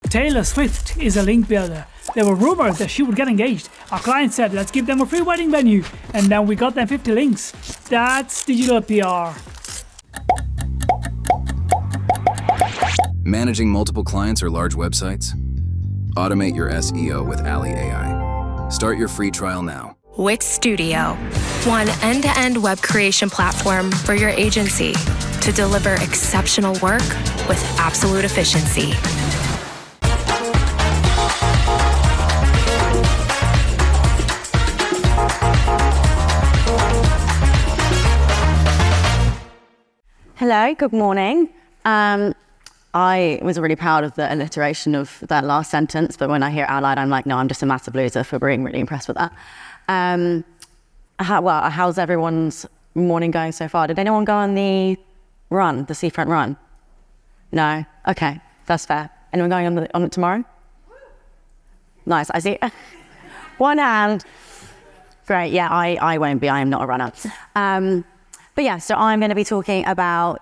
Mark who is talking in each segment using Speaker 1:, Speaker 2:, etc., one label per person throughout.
Speaker 1: Taylor Swift is a link builder. There were rumors that she would get engaged. Our client said, let's give them a free wedding venue. And then we got them 50 links. That's digital PR.
Speaker 2: Managing multiple clients or large websites? Automate your SEO with Hollie AI. Start your free trial now.
Speaker 3: Wix Studio, one end-to-end web creation platform for your agency to deliver exceptional work with absolute efficiency.
Speaker 4: Hello, good morning. I was really proud of the alliteration of that last sentence, but when I hear it out loud, I'm like, no, I'm just a massive loser for being really impressed with that. How's everyone's morning going so far? Did anyone go on the seafront run? No? Okay, that's fair. Anyone going on it tomorrow? Nice, I see. One hand. Great, yeah, I won't be, I am not a runner. But yeah, so I'm going to be talking about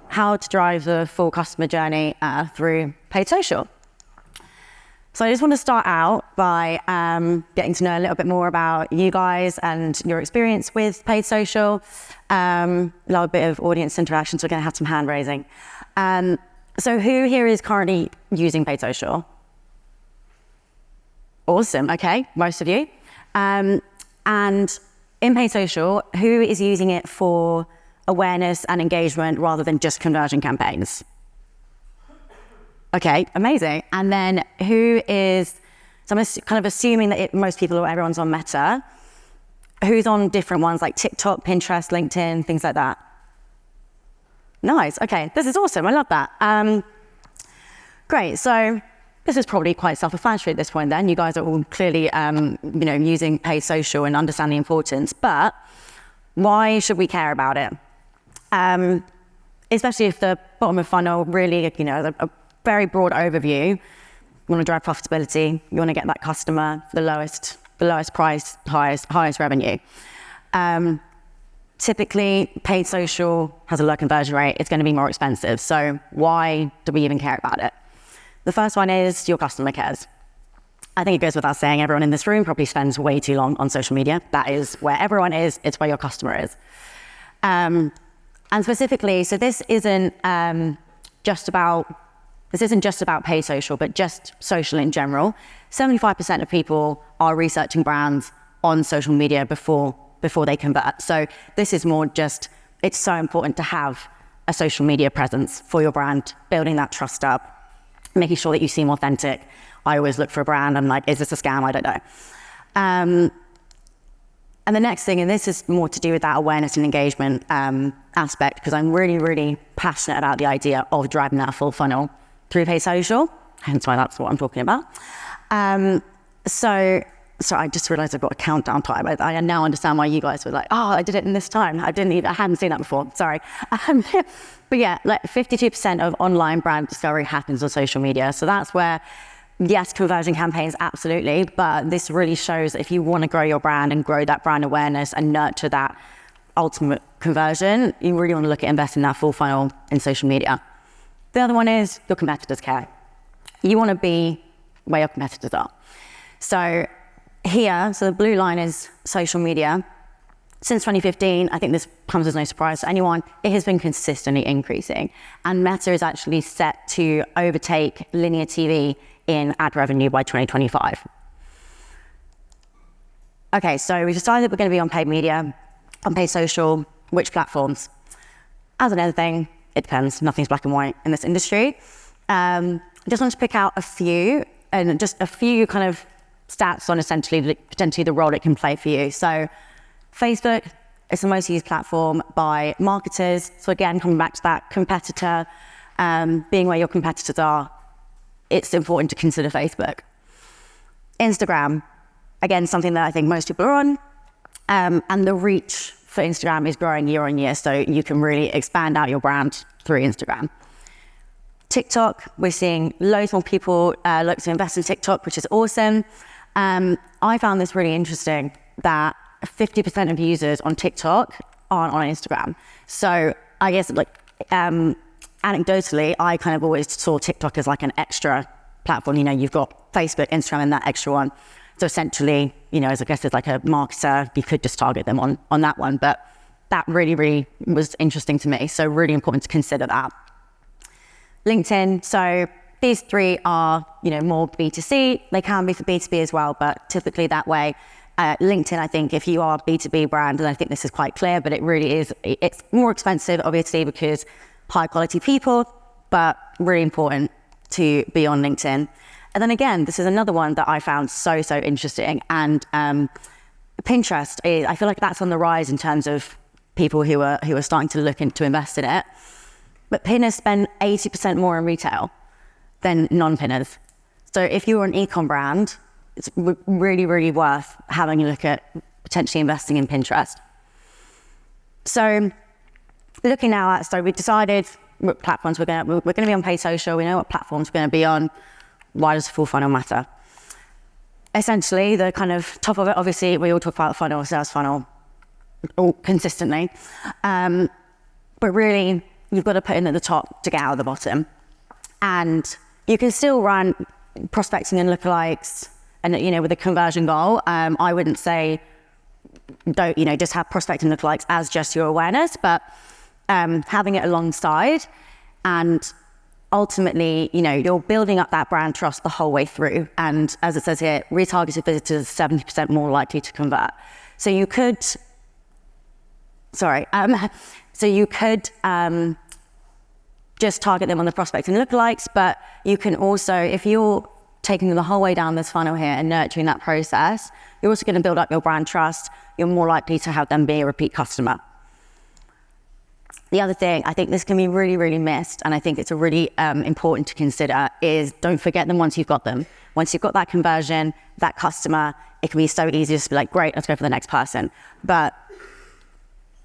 Speaker 4: how to drive the full customer journey through paid social. So I just want to start out by getting to know a little bit more about you guys and your experience with paid social. A little bit of audience interaction, so we're going to have some hand raising. So who here is currently using paid social? Awesome, okay, most of you. And in paid social, who is using it for awareness and engagement rather than just conversion campaigns? Okay, amazing. And then so I'm kind of assuming that most people or everyone's on Meta. Who's on different ones like TikTok, Pinterest, LinkedIn, things like that? Nice, okay, this is awesome, I love that. Great, so this is probably quite self-explanatory at this point then. You guys are all clearly using paid social and understand the importance, but why should we care about it? Especially if the bottom of funnel really, a very broad overview. You want to drive profitability, you want to get that customer for the lowest price, highest revenue. Typically, paid social has a low conversion rate. It's going to be more expensive. So why do we even care about it? The first one is your customer cares. I think it goes without saying, everyone in this room probably spends way too long on social media. That is where everyone is, it's where your customer is. And specifically, so this isn't just about paid social, but just social in general. 75% of people are researching brands on social media before they convert. So this is more just, it's so important to have a social media presence for your brand, building that trust up, making sure that you seem authentic. I always look for a brand, I'm like, is this a scam? I don't know. And the next thing, and this is more to do with that awareness and engagement aspect, because I'm really, really passionate about the idea of driving that full funnel through paid social, hence why that's what I'm talking about. So I just realized I've got a countdown time. I now understand why you guys were like, oh, I did it in this time. I hadn't seen that before, sorry. But yeah, like 52% of online brand discovery happens on social media. So that's where, yes, conversion campaigns, absolutely. But this really shows that if you want to grow your brand and grow that brand awareness and nurture that ultimate conversion, you really want to look at investing in that full funnel in social media. The other one is your competitors care. You want to be where your competitors are. So here, so the blue line is social media. Since 2015, I think this comes as no surprise to anyone, it has been consistently increasing. And Meta is actually set to overtake linear TV in ad revenue by 2025. Okay, so we decided that we're going to be on paid media, on paid social, which platforms? As another thing, it depends. Nothing's black and white in this industry. I just want to pick out a few, and just a few kind of stats on essentially potentially the role it can play for you. So Facebook is the most used platform by marketers. So again, coming back to that competitor, being where your competitors are, it's important to consider Facebook. Instagram, again, something that I think most people are on, and the reach for Instagram is growing year on year, so you can really expand out your brand through Instagram. TikTok, we're seeing loads more people look to invest in TikTok, which is awesome. I found this really interesting that 50% of users on TikTok aren't on Instagram. So I guess anecdotally, I kind of always saw TikTok as like an extra platform. You know, you've got Facebook, Instagram, and that extra one. So essentially, you know, as I guess as like a marketer, you could just target them on that one. But that really, really was interesting to me. So really important to consider that. LinkedIn. So these three are, you know, more B2C. They can be for B2B as well, but typically that way. LinkedIn, I think if you are a B2B brand, and I think this is quite clear, but it really is, it's more expensive, obviously, because high quality people, but really important to be on LinkedIn. And then again, this is another one that I found so interesting. And Pinterest, I feel like that's on the rise in terms of people who are starting to look into invest in it. But pinners spend 80% more in retail than non-pinners. So if you're an e-com brand, it's really, really worth having a look at potentially investing in Pinterest. So looking now at, so we decided what platforms we're going to be on paid social. We know what platforms we're going to be on. Why does full funnel matter? Essentially, the kind of top of it, obviously, we all talk about the funnel, sales funnel, all consistently. But really, you've got to put in at the top to get out of the bottom. And you can still run prospecting and lookalikes, and, you know, with a conversion goal. I wouldn't say don't, you know, just have prospecting and lookalikes as just your awareness, but having it alongside, and ultimately, you know, you're building up that brand trust the whole way through. And as it says here, retargeted visitors are 70% more likely to convert. So you could, just target them on the prospecting lookalikes, but you can also, if you're taking them the whole way down this funnel here and nurturing that process, you're also going to build up your brand trust. You're more likely to have them be a repeat customer. The other thing, I think this can be really, really missed, and I think it's a really important to consider, is don't forget them once you've got them. Once you've got that conversion, that customer, it can be so easy just to be like, great, let's go for the next person. But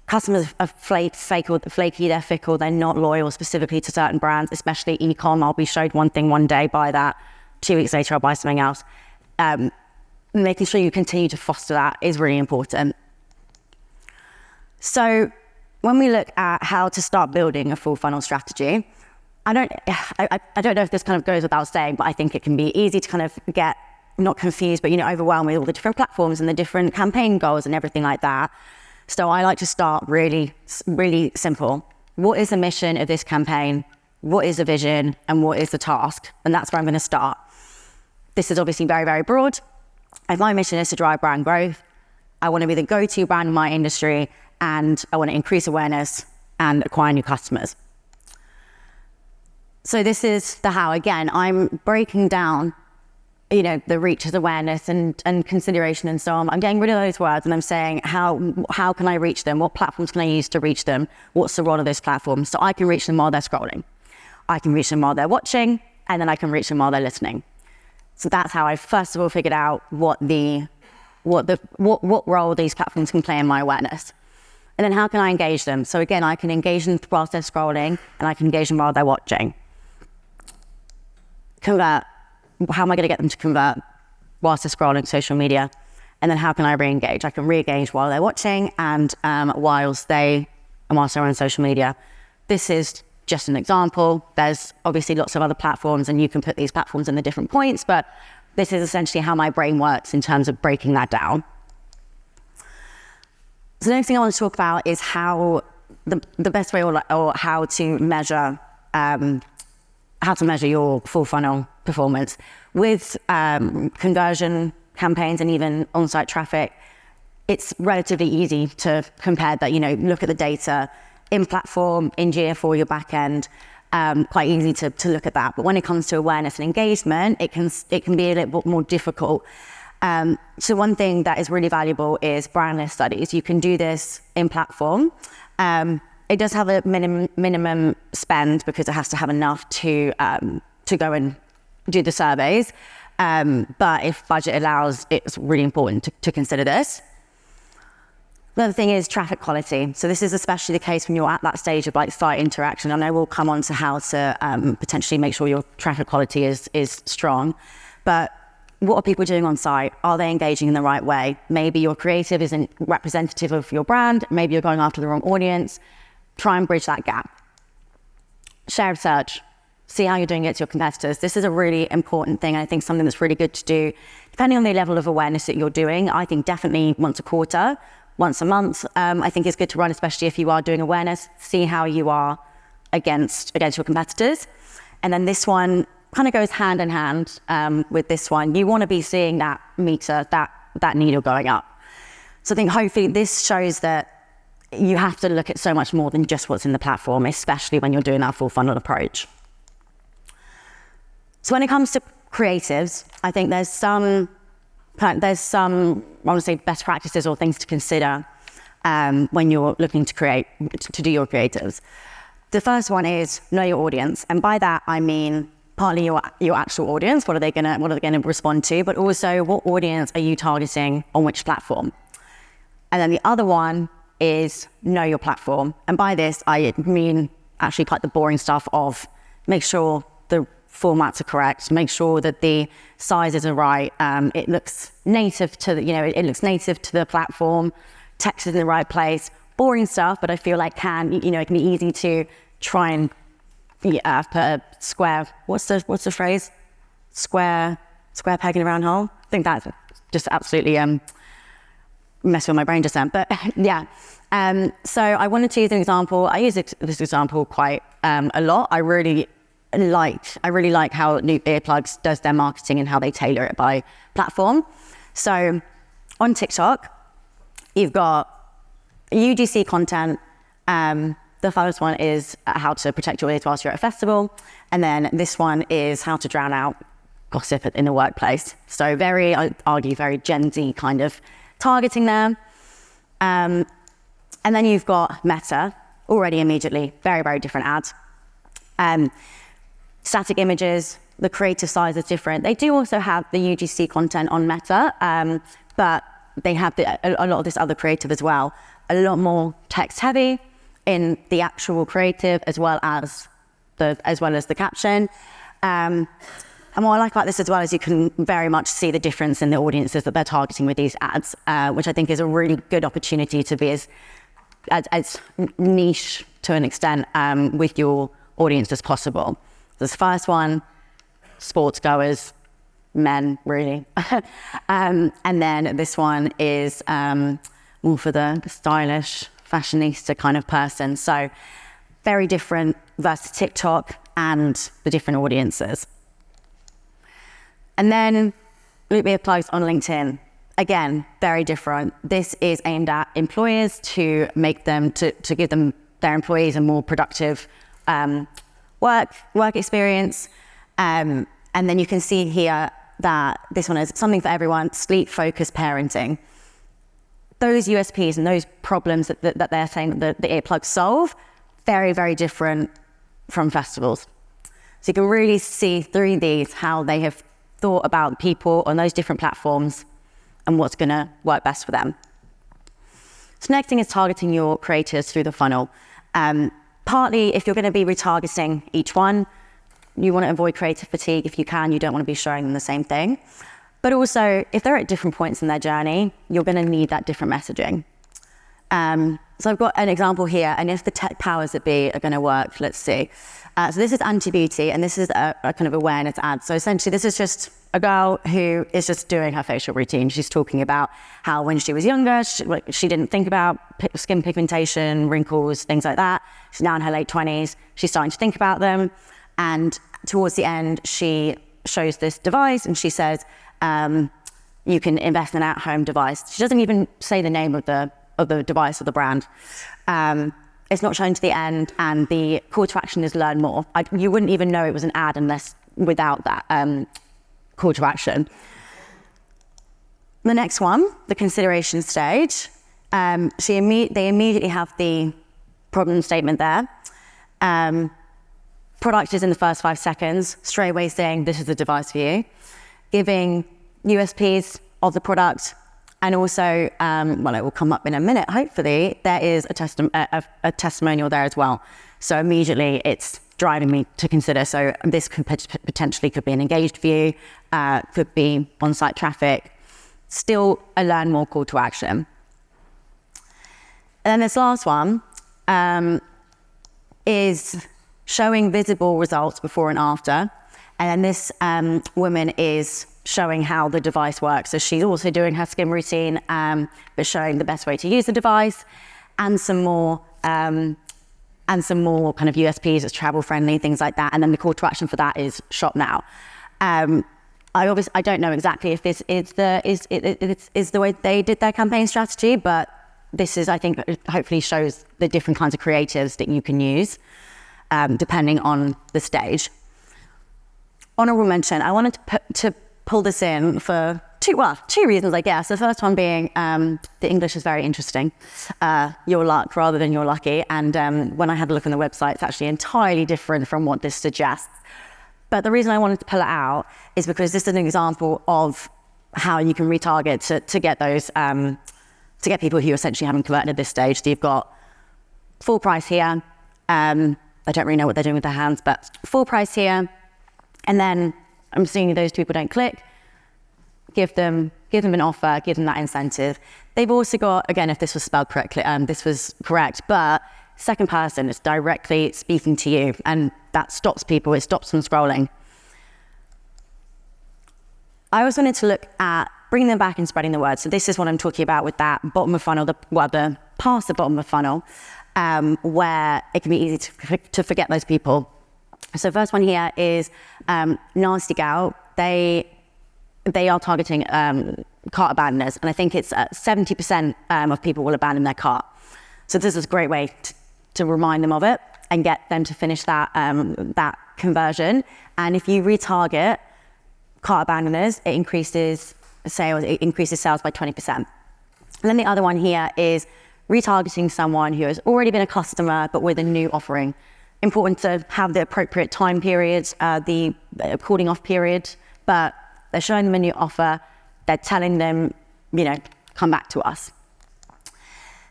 Speaker 4: customers are flaky, they're fickle, they're not loyal specifically to certain brands, especially e-com. I'll be showed one thing one day, buy that. 2 weeks later, I'll buy something else. Making sure you continue to foster that is really important. So when we look at how to start building a full funnel strategy, I don't know if this kind of goes without saying, but I think it can be easy to kind of get not confused, but, you know, overwhelmed with all the different platforms and the different campaign goals and everything like that. So I like to start really, really simple. What is the mission of this campaign? What is the vision? And what is the task? And that's where I'm going to start. This is obviously very, very broad. If my mission is to drive brand growth, I want to be the go-to brand in my industry, and I want to increase awareness and acquire new customers. So this is the how. Again, I'm breaking down, you know, the reach as awareness and consideration and so on. I'm getting rid of those words and I'm saying, how can I reach them? What platforms can I use to reach them? What's the role of those platforms? So I can reach them while they're scrolling. I can reach them while they're watching, and then I can reach them while they're listening. So that's how I first of all figured out what role these platforms can play in my awareness. And then how can I engage them? So again, I can engage them whilst they're scrolling, and I can engage them while they're watching. Convert. How am I going to get them to convert whilst they're scrolling social media? And then how can I re-engage? I can re-engage while they're watching and whilst they're on social media. This is just an example. There's obviously lots of other platforms, and you can put these platforms in the different points, but this is essentially how my brain works in terms of breaking that down. So the next thing I want to talk about is how the best way or how to measure your full funnel performance with conversion campaigns and even on-site traffic. It's relatively easy to compare that, you know, look at the data in platform, in GA4, your back end, quite easy to look at that. But when it comes to awareness and engagement, it can be a little bit more difficult. So one thing that is really valuable is brand list studies. You can do this in platform. It does have a minimum spend because it has to have enough to go and do the surveys. But if budget allows, it's really important to consider this. Another thing is traffic quality. So this is especially the case when you're at that stage of like site interaction. I know we'll come on to how to potentially make sure your traffic quality is strong. But what are people doing on site? Are they engaging in the right way? Maybe your creative isn't representative of your brand. Maybe you're going after the wrong audience. Try and bridge that gap. Shared search. see how you're doing against your competitors. This is a really important thing. I think something that's really good to do, depending on the level of awareness that you're doing. I think definitely once a quarter, once a month, I think it's good to run, especially if you are doing awareness, see how you are against your competitors. And then this one kind of goes hand in hand with this one. You want to be seeing that meter, that needle going up. So I think hopefully this shows that you have to look at so much more than just what's in the platform, especially when you're doing that full funnel approach. So when it comes to creatives, I think there's some, I want to say, best practices or things to consider when you're looking to do your creatives. The first one is know your audience. And by that, I mean partly your actual audience, what are they gonna respond to, but also what audience are you targeting on which platform? And then the other one is know your platform. And by this, I mean actually quite the boring stuff of make sure the formats are correct, make sure that the sizes are right, it looks native to the platform, text is in the right place, boring stuff, but I feel like it can be easy to try and put a square, what's the phrase? Square peg in a round hole? I think that's just absolutely messed with my brain just then, but yeah. So I wanted to use an example. I use this example quite a lot. I really like how Loop Earplugs does their marketing and how they tailor it by platform. So on TikTok, you've got UGC content. The first one is how to protect your ears whilst you're at a festival. And then this one is how to drown out gossip in the workplace. So I'd argue very Gen Z kind of targeting there. And then you've got Meta, already immediately, very, very different ads. Static images, the creative size is different. They do also have the UGC content on Meta, but they have a lot of this other creative as well. A lot more text heavy in the actual creative as well as the caption. And what I like about this as well is you can very much see the difference in the audiences that they're targeting with these ads, which I think is a really good opportunity to be as niche to an extent with your audience as possible. This first one, sports goers, men really. And then this one is more for the stylish, fashionista kind of person. So very different versus TikTok and the different audiences. And then Loop Earplugs on LinkedIn. Again, very different. This is aimed at employers to make them, to give them, their employees, a more productive work experience. And then you can see here that this one is something for everyone, sleep-focused parenting. Those USPs and those problems that they're saying that the earplugs solve, very, very different from festivals. So you can really see through these how they have thought about people on those different platforms and what's going to work best for them. So next thing is targeting your creators through the funnel. Partly, if you're going to be retargeting each one, you want to avoid creative fatigue if you can. You don't want to be showing them the same thing. But also, if they're at different points in their journey, you're going to need that different messaging. So I've got an example here, and if the tech powers that be are going to work, let's see. So this is anti-beauty, and this is a kind of awareness ad. So essentially, this is just a girl who is just doing her facial routine. She's talking about how when she was younger, she didn't think about skin pigmentation, wrinkles, things like that. She's now in her late 20s. She's starting to think about them. And towards the end, she shows this device, and she says, you can invest in an at-home device. She doesn't even say the name of the device or the brand. It's not shown to the end, and the call to action is learn more. You wouldn't even know it was an ad without that call to action. The next one, the consideration stage, they immediately have the problem statement there. Product is in the first 5 seconds, straight away saying this is the device for you, giving USPs of the product, and also, it will come up in a minute, hopefully, there is a testimonial there as well. So immediately it's driving me to consider. So this could potentially be an engaged view, could be on-site traffic, still a learn more call to action. And then this last one is showing visible results before and after. And then this woman is showing how the device works. So she's also doing her skin routine, but showing the best way to use the device, and some more kind of USPs as travel friendly, things like that. And then the call to action for that is shop now. I don't know exactly if this is the way they did their campaign strategy, but this is, I think, hopefully shows the different kinds of creatives that you can use depending on the stage. Honorable mention, I wanted to pull this in for two reasons, I guess. The first one being the English is very interesting. Your luck rather than you're lucky. And when I had a look on the website, it's actually entirely different from what this suggests. But the reason I wanted to pull it out is because this is an example of how you can retarget to get those, to get people who essentially haven't converted at this stage. So you've got full price here. I don't really know what they're doing with their hands, but full price here. And then I'm assuming those people don't click. Give them an offer, give them that incentive. They've also got, again, if this was spelled correctly, this was correct, but second person is directly speaking to you, and that stops people, it stops them scrolling. I also wanted to look at bringing them back and spreading the word. So this is what I'm talking about with that bottom of funnel, the past the bottom of funnel, where it can be easy to forget those people. So first one here is Nasty Gal. They are targeting cart abandoners, and I think it's 70% of people will abandon their cart. So this is a great way to remind them of it and get them to finish that conversion. And if you retarget cart abandoners, it increases sales by 20%. And then the other one here is retargeting someone who has already been a customer but with a new offering. Important to have the appropriate time periods, the cooling off period, but they're showing them a new offer. They're telling them, come back to us.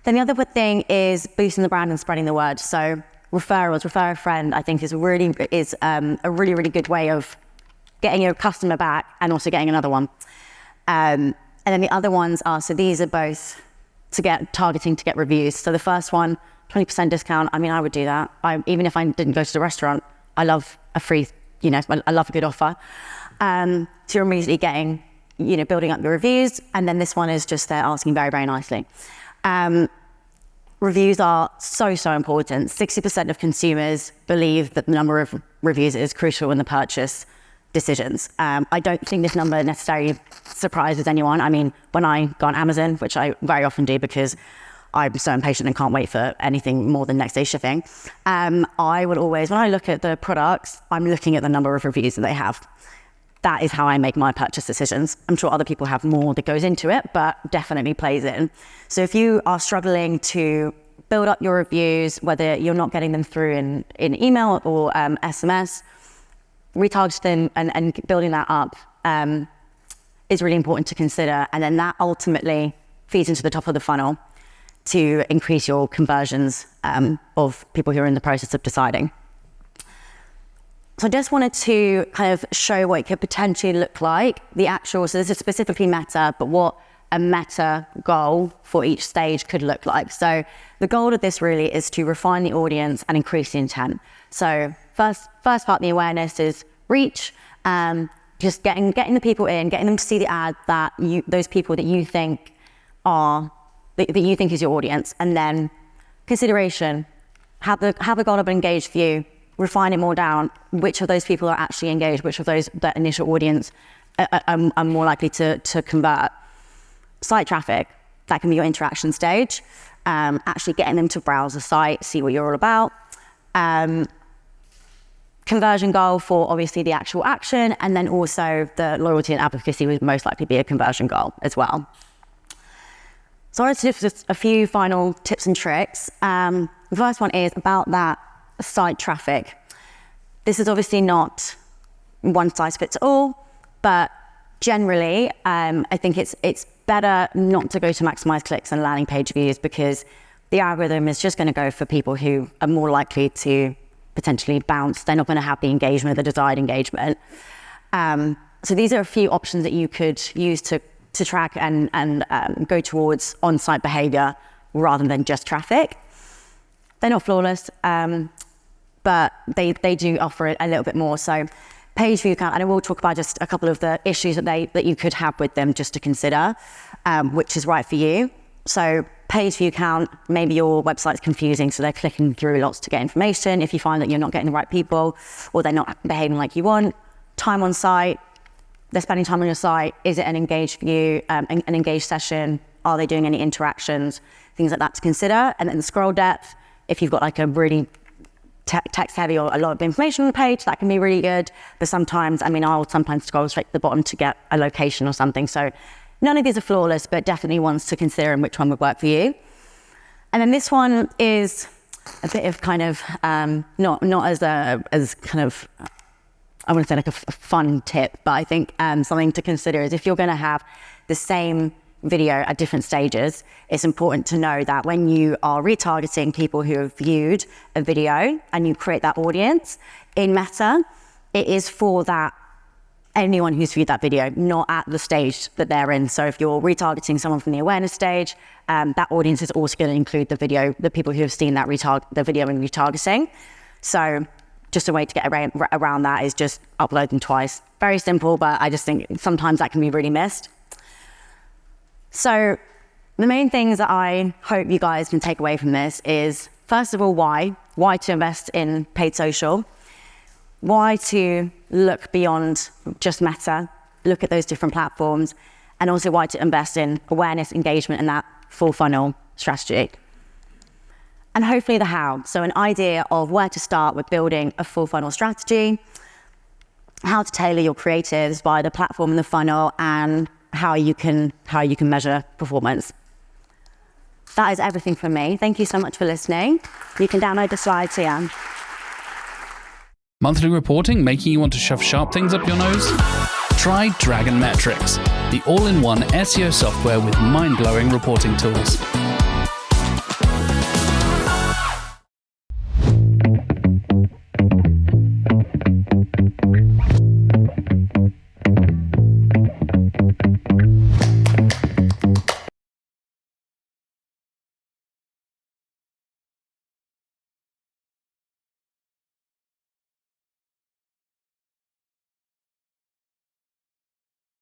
Speaker 4: Then the other thing is boosting the brand and spreading the word. So referrals, refer a friend, I think is a really, really good way of getting your customer back and also getting another one. And then the other ones are, so these are both targeting to get reviews. So the first one, 20% discount. I mean, I would do that. Even if I didn't go to the restaurant, I love a free, I love a good offer. So you're immediately getting, building up your reviews. And then this one is just they're asking very, very nicely. Reviews are so important. 60% of consumers believe that the number of reviews is crucial in the purchase decisions. I don't think this number necessarily surprises anyone. I mean, when I go on Amazon, which I very often do because I'm so impatient and can't wait for anything more than next day shipping, I would always, when I look at the products, I'm looking at the number of reviews that they have. That is how I make my purchase decisions. I'm sure other people have more that goes into it, but definitely plays in. So if you are struggling to build up your reviews, whether you're not getting them through in email or SMS, retargeting and building that up is really important to consider. And then that ultimately feeds into the top of the funnel to increase your conversions of people who are in the process of deciding. So I just wanted to kind of show what it could potentially look like, so this is specifically meta, but what a meta goal for each stage could look like. So the goal of this really is to refine the audience and increase the intent. So first part of the awareness is reach, just getting the people in, getting them to see the ad that those people that you think is your audience, and then consideration, have the goal of an engaged view, refine it more down, which of those people are actually engaged, which of that initial audience are more likely to convert. Site traffic, that can be your interaction stage, actually getting them to browse the site, see what you're all about. Conversion goal for obviously the actual action, and then also the loyalty and advocacy would most likely be a conversion goal as well. So I wanted to just a few final tips and tricks. The first one is about that site traffic. This is obviously not one size fits all, but generally, I think it's better not to go to maximize clicks and landing page views, because the algorithm is just going to go for people who are more likely to potentially bounce. They're not going to have the engagement, the desired engagement. So these are a few options that you could use to track and go towards on-site behavior rather than just traffic. They're not flawless, but they do offer it a little bit more. So page view count, and I will talk about just a couple of the issues that you could have with them just to consider, which is right for you. So page view count, maybe your website's confusing, so they're clicking through lots to get information. If you find that you're not getting the right people or they're not behaving like you want, time on site, they're spending time on your site. Is it an engaged view, an engaged session? Are they doing any interactions? Things like that to consider. And then the scroll depth, if you've got like a really text heavy or a lot of information on the page, that can be really good. But sometimes, I'll sometimes scroll straight to the bottom to get a location or something. So none of these are flawless, but definitely ones to consider and which one would work for you. And then this one is a bit of kind of, not as kind of, I want to say like a fun tip, but I think something to consider is if you're going to have the same video at different stages, it's important to know that when you are retargeting people who have viewed a video and you create that audience in Meta, it is for that anyone who's viewed that video, not at the stage that they're in. So if you're retargeting someone from the awareness stage, that audience is also going to include the people who have seen that the video in retargeting. So just a way to get around that is just upload them twice. Very simple, but I just think sometimes that can be really missed. So the main things that I hope you guys can take away from this is, first of all, why to invest in paid social, why to look beyond just Meta, look at those different platforms, and also why to invest in awareness, engagement, and that full funnel strategy. And hopefully the how. So an idea of where to start with building a full funnel strategy, how to tailor your creatives by the platform and the funnel, and how you can measure performance. That is everything from me. Thank you so much for listening. You can download the slides here.
Speaker 5: Monthly reporting making you want to shove sharp things up your nose? Try Dragon Metrics, the all-in-one SEO software with mind-blowing reporting tools.